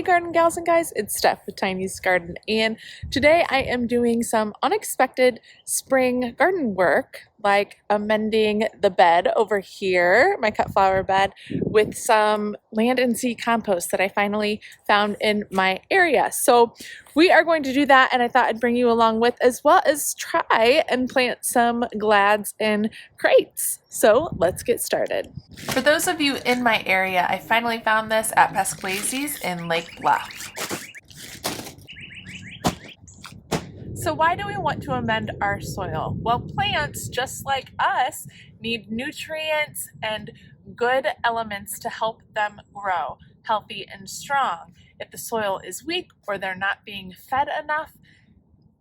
garden gals and guys, it's Steph with Tiny's Garden, and today I am doing some unexpected spring garden work, like amending the bed over here, my cut flower bed, with some land and sea compost that I finally found in my area. So we are going to do that, and I thought I'd bring you along with, as well as try and plant some glads in crates. So let's get started. For those of you in my area, I finally found this at Pesquazi's in Lake Bluff. So why do we want to amend our soil? Well, plants, just like us, need nutrients and good elements to help them grow healthy and strong. If the soil is weak or they're not being fed enough,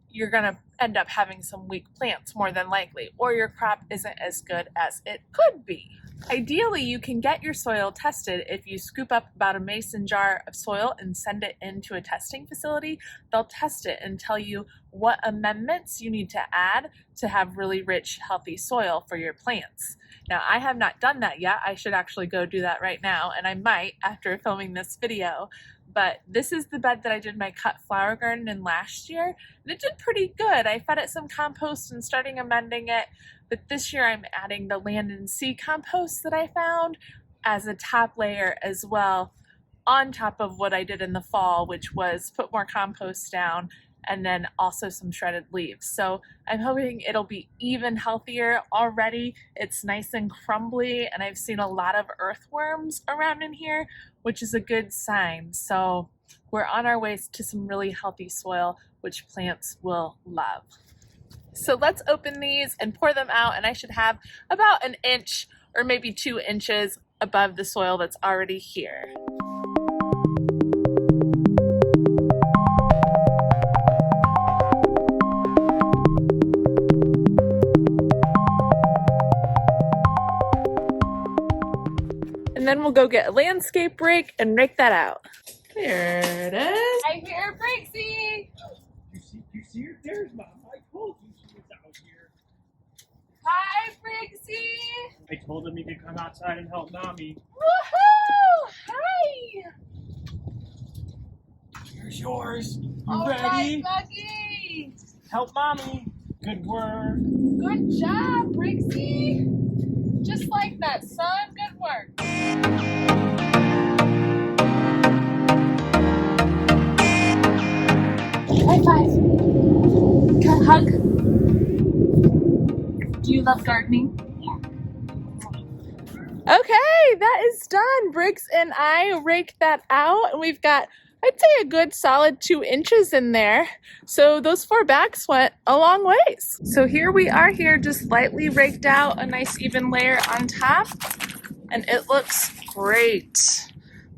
you're going to end up having some weak plants more than likely, or your crop isn't as good as it could be. Ideally, you can get your soil tested if you scoop up about a mason jar of soil and send it into a testing facility. They'll test it and tell you what amendments you need to add to have really rich, healthy soil for your plants. Now, I have not done that yet. I should actually go do that right now, and I might after filming this video. But this is the bed that I did my cut flower garden in last year, and it did pretty good. I fed it some compost and starting amending it, but this year I'm adding the land and sea compost that I found as a top layer as well, on top of what I did in the fall, which was put more compost down and then also some shredded leaves. So I'm hoping it'll be even healthier already. It's nice and crumbly, and I've seen a lot of earthworms around in here, which is a good sign. So we're on our way to some really healthy soil, which plants will love. So let's open these and pour them out, and I should have about an inch or maybe 2 inches above the soil that's already here. And then we'll go get a landscape rake and rake that out. There it is. I hear Brixie. You see her? There's Mom. I told you she was out here. Hi, Brixie. I told him he could come outside and help Mommy. Woohoo! Hi. Here's yours. You All ready? right, Buggy. Help Mommy. Good work. Good job, Brixie. Just like that, son. Good work. High five. Can I hug? Do you love gardening? Yeah. Okay, that is done. Briggs and I raked that out, and we've got, I'd say, a good solid 2 inches in there. So those 4 backs went a long ways. So here we are here, just lightly raked out, a nice even layer on top, and it looks great.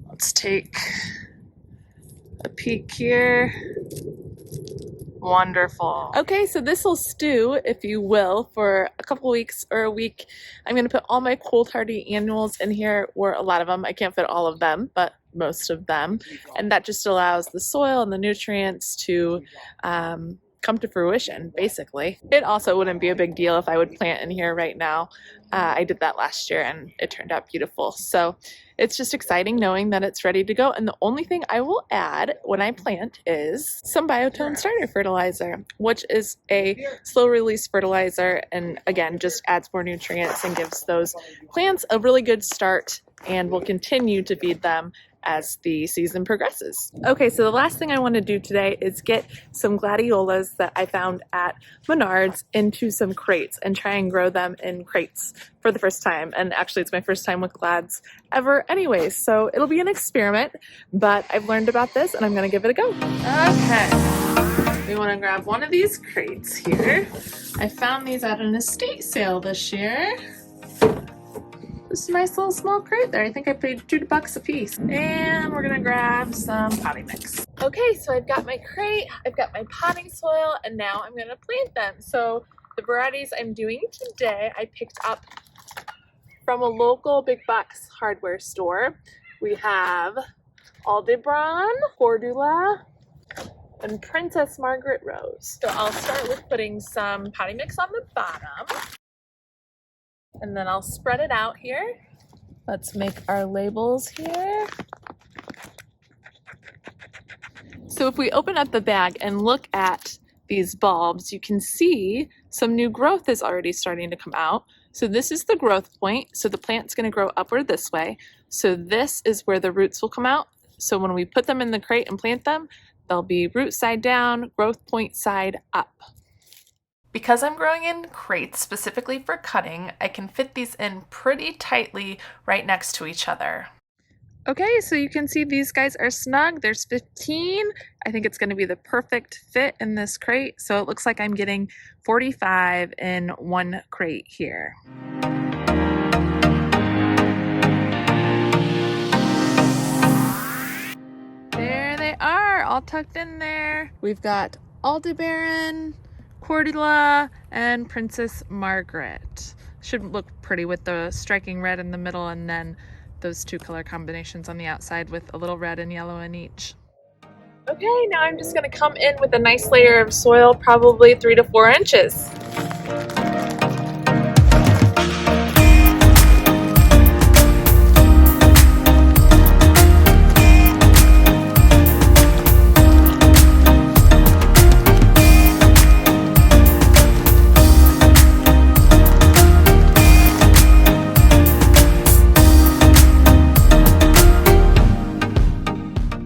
Let's take a peek here. Wonderful. Okay, so this will stew, if you will, for a couple weeks or a week. I'm going to put all my cold hardy annuals in here, or a lot of them. I can't fit all of them, but most of them. And that just allows the soil and the nutrients to come to fruition, basically. It also wouldn't be a big deal if I would plant in here right now. I did that last year and it turned out beautiful. So it's just exciting knowing that it's ready to go. And the only thing I will add when I plant is some biotone starter fertilizer, which is a slow release fertilizer, and again, just adds more nutrients and gives those plants a really good start, and will continue to feed them as the season progresses. Okay, so the last thing I want to do today is get some Gladiolus that I found at Menards into some crates and try and grow them in crates for the first time. And actually it's my first time with glads ever anyways, so it'll be an experiment, but I've learned about this and I'm gonna give it a go. Okay, we want to grab one of these crates here. I found these at an estate sale this year. This nice little small crate there. I think I paid $2 a piece. And we're gonna grab some potting mix. Okay, so I've got my crate, I've got my potting soil, and now I'm gonna plant them. So the varieties I'm doing today, I picked up from a local big box hardware store. We have Aldebaran, Cordula, and Princess Margaret Rose. So I'll start with putting some potting mix on the bottom. And then I'll spread it out here. Let's make our labels here. So if we open up the bag and look at these bulbs, you can see some new growth is already starting to come out. So this is the growth point. So the plant's going to grow upward this way. So this is where the roots will come out. So when we put them in the crate and plant them, they'll be root side down, growth point side up. Because I'm growing in crates specifically for cutting, I can fit these in pretty tightly right next to each other. Okay, so you can see these guys are snug. There's 15. I think it's going to be the perfect fit in this crate. So it looks like I'm getting 45 in one crate here. There they are, all tucked in there. We've got Aldebaran, Cordula, and Princess Margaret. Should look pretty with the striking red in the middle and then those two color combinations on the outside with a little red and yellow in each. Okay, now I'm just going to come in with a nice layer of soil, probably 3 to 4 inches.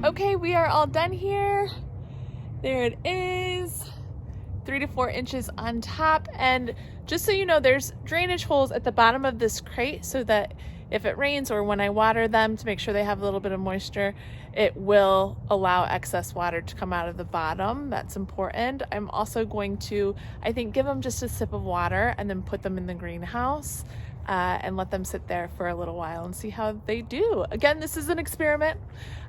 Okay, we are all done here. There it is, 3 to 4 inches on top. And just so you know, there's drainage holes at the bottom of this crate so that if it rains or when I water them to make sure they have a little bit of moisture, it will allow excess water to come out of the bottom. That's important. I'm also going to, I think, give them just a sip of water and then put them in the greenhouse and let them sit there for a little while and see how they do. Again, this is an experiment.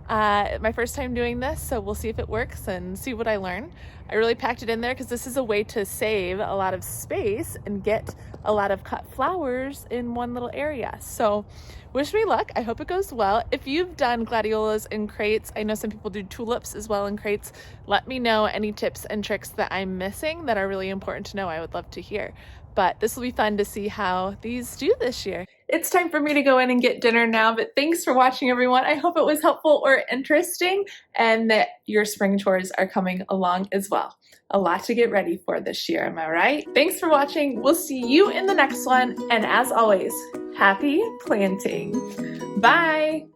My first time doing this, so we'll see if it works and see what I learn. I really packed it in there because this is a way to save a lot of space and get a lot of cut flowers in one little area. So wish me luck. I hope it goes well. If you've done gladiolus in crates, I know some people do tulips as well in crates. Let me know any tips and tricks that I'm missing that are really important to know. I would love to hear. But this will be fun to see how these do this year. It's time for me to go in and get dinner now, but thanks for watching, everyone. I hope it was helpful or interesting and that your spring chores are coming along as well. A lot to get ready for this year, am I right? Thanks for watching. We'll see you in the next one. And as always, happy planting. Bye.